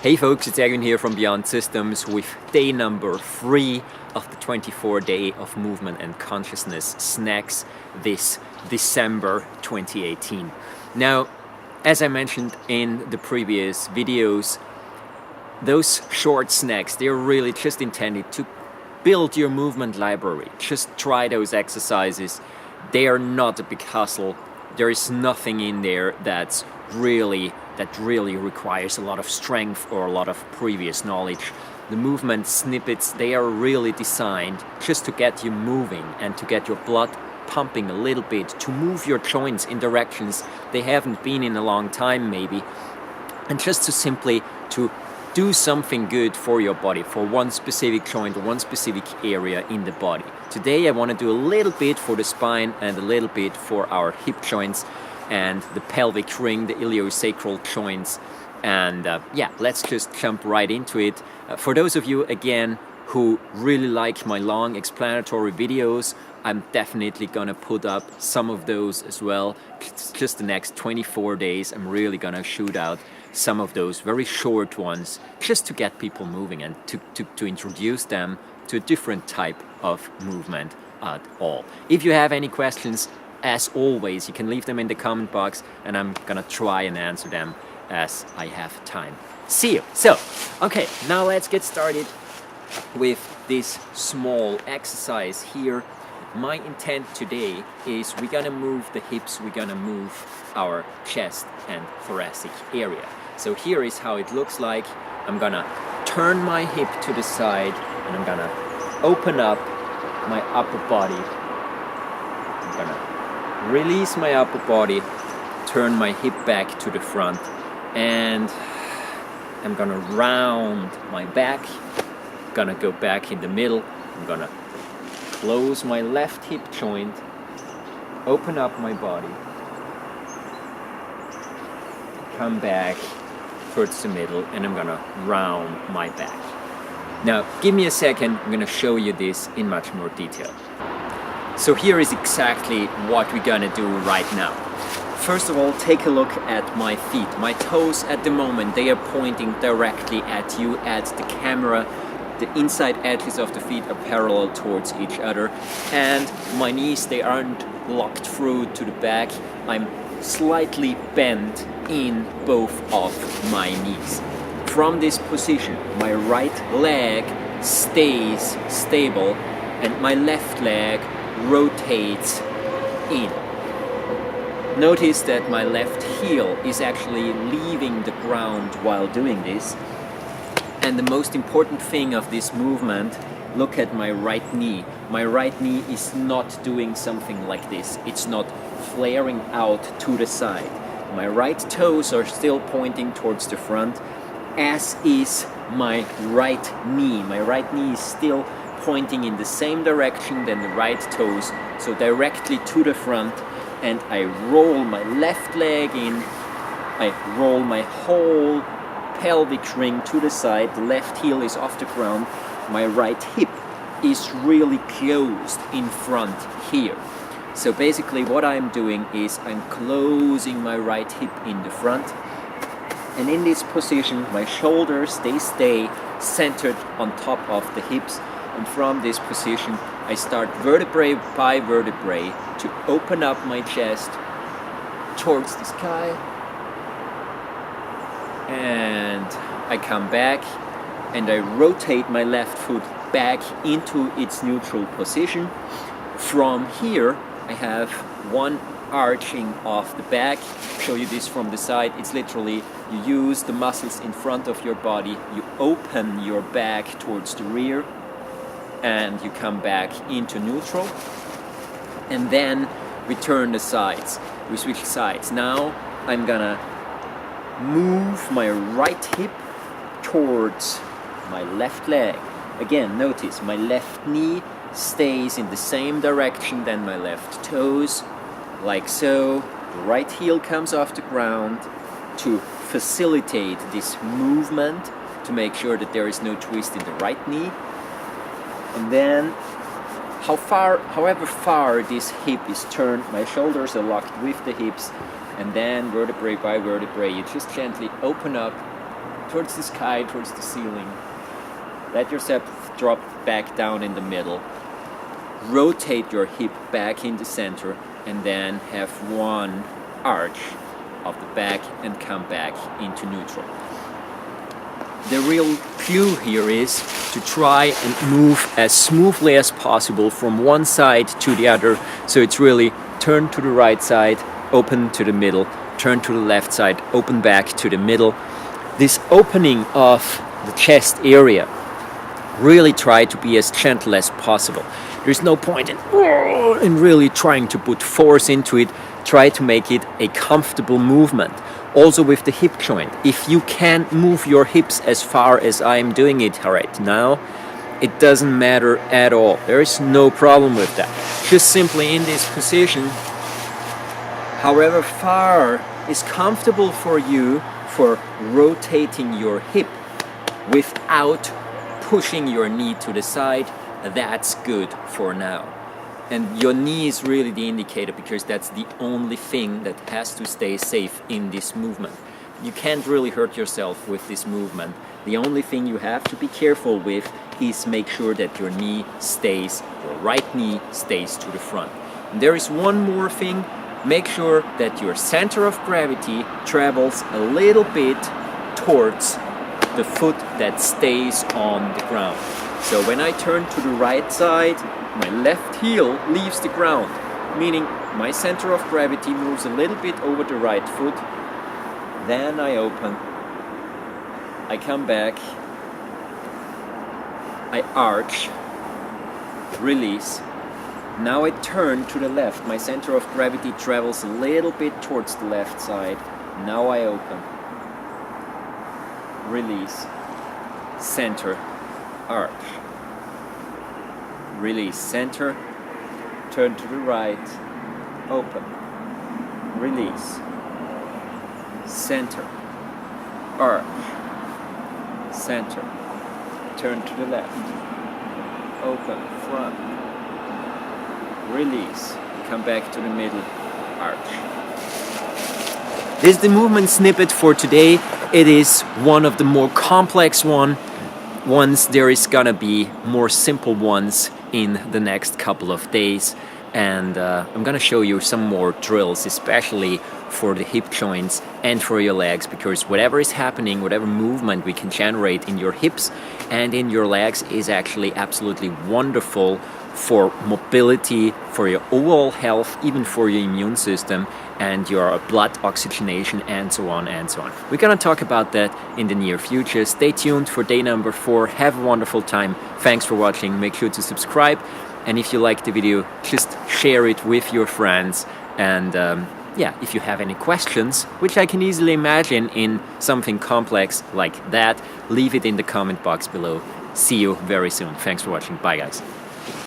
Hey folks, it's Egwin here from Beyond Systems with day number 3 of the 24-day of movement and consciousness snacks this December 2018. Now, as I mentioned in the previous videos, those short snacks, they're really just intended to build your movement library. Just try those exercises. They are not a big hustle. There is nothing in there that really requires a lot of strength or a lot of previous knowledge. The movement snippets, they are really designed just to get you moving and to get your blood pumping a little bit, to move your joints in directions they haven't been in a long time maybe, and just to simply to do something good for your body, for one specific joint or one specific area in the body. Today I want to do a little bit for the spine and a little bit for our hip joints and the pelvic ring, the iliosacral joints, and let's just jump right into it. For those of you again who really like my long explanatory videos, I'm definitely gonna put up some of those as well. It's just the next 24 days I'm really gonna shoot out some of those very short ones just to get people moving and to introduce them to a different type of movement at all. If you have any questions, as always, you can leave them in the comment box and I'm gonna try and answer them as I have time. See you. So, okay, now let's get started with this small exercise here. My intent today is we're gonna move the hips, we're gonna move our chest and thoracic area. So here is how it looks like. I'm gonna turn my hip to the side and I'm gonna open up my upper body. I'm gonna release my upper body, turn my hip back to the front, and I'm gonna round my back, gonna go back in the middle, I'm gonna close my left hip joint, open up my body, come back towards the middle, and I'm gonna round my back. Now, give me a second, I'm gonna show you this in much more detail. So here is exactly what we're gonna do right now. First of all, take a look at my feet. My toes at the moment, they are pointing directly at you, at the camera. The inside edges of the feet are parallel towards each other. And my knees, they aren't locked through to the back. I'm slightly bent in both of my knees. From this position, my right leg stays stable and my left leg rotates in. Notice that my left heel is actually leaving the ground while doing this. And the most important thing of this movement, look at my right knee. My right knee is not doing something like this. It's not flaring out to the side. My right toes are still pointing towards the front, as is my right knee. My right knee is still pointing in the same direction than the right toes, so directly to the front, and I roll my left leg in, I roll my whole pelvic ring to the side, the left heel is off the ground, my right hip is really closed in front here. So basically what I'm doing is I'm closing my right hip in the front, and in this position my shoulders, they stay centered on top of the hips. And from this position, I start vertebrae by vertebrae to open up my chest towards the sky. And I come back and I rotate my left foot back into its neutral position. From here, I have one arching of the back. I'll show you this from the side. It's literally, you use the muscles in front of your body, you open your back towards the rear, and you come back into neutral, and then we turn the sides, we switch sides. Now I'm gonna move my right hip towards my left leg. Again, notice my left knee stays in the same direction than my left toes, like so. The right heel comes off the ground to facilitate this movement, to make sure that there is no twist in the right knee. And then, however far this hip is turned, my shoulders are locked with the hips, and then vertebrae by vertebrae, you just gently open up towards the sky, towards the ceiling. Let yourself drop back down in the middle. Rotate your hip back in the center, and then have one arch of the back and come back into neutral. The real clue here is to try and move as smoothly as possible from one side to the other. So it's really turn to the right side, open to the middle, turn to the left side, open back to the middle. This opening of the chest area, really try to be as gentle as possible. There's no point in really trying to put force into it. Try to make it a comfortable movement. Also with the hip joint, if you can't move your hips as far as I am doing it right now, it doesn't matter at all. There is no problem with that. Just simply in this position, however far is comfortable for you for rotating your hip without pushing your knee to the side, that's good for now. And your knee is really the indicator, because that's the only thing that has to stay safe in this movement. You can't really hurt yourself with this movement. The only thing you have to be careful with is make sure that your knee stays, your right knee stays to the front. And there is one more thing. Make sure that your center of gravity travels a little bit towards the foot that stays on the ground. So when I turn to the right side, my left heel leaves the ground, meaning my center of gravity moves a little bit over the right foot. Then I open, I come back, I arch, release. Now I turn to the left. My center of gravity travels a little bit towards the left side. Now I open, release, center, arch. Release, center, turn to the right, open, release, center, arch, center, turn to the left, open, front, release, come back to the middle, arch. This is the movement snippet for today. It is one of the more complex ones. There is gonna be more simple ones in the next couple of days, and I'm gonna show you some more drills, especially for the hip joints and for your legs, because whatever is happening, whatever movement we can generate in your hips and in your legs is actually absolutely wonderful for mobility, for your overall health, even for your immune system and your blood oxygenation, and so on and so on. We're gonna talk about that in the near future. Stay tuned for day number 4. Have a wonderful time. Thanks for watching. Make sure to subscribe, and if you like the video, just share it with your friends. And yeah, if you have any questions, which I can easily imagine in something complex like that, leave it in the comment box below. See you very soon. Thanks for watching. Bye guys.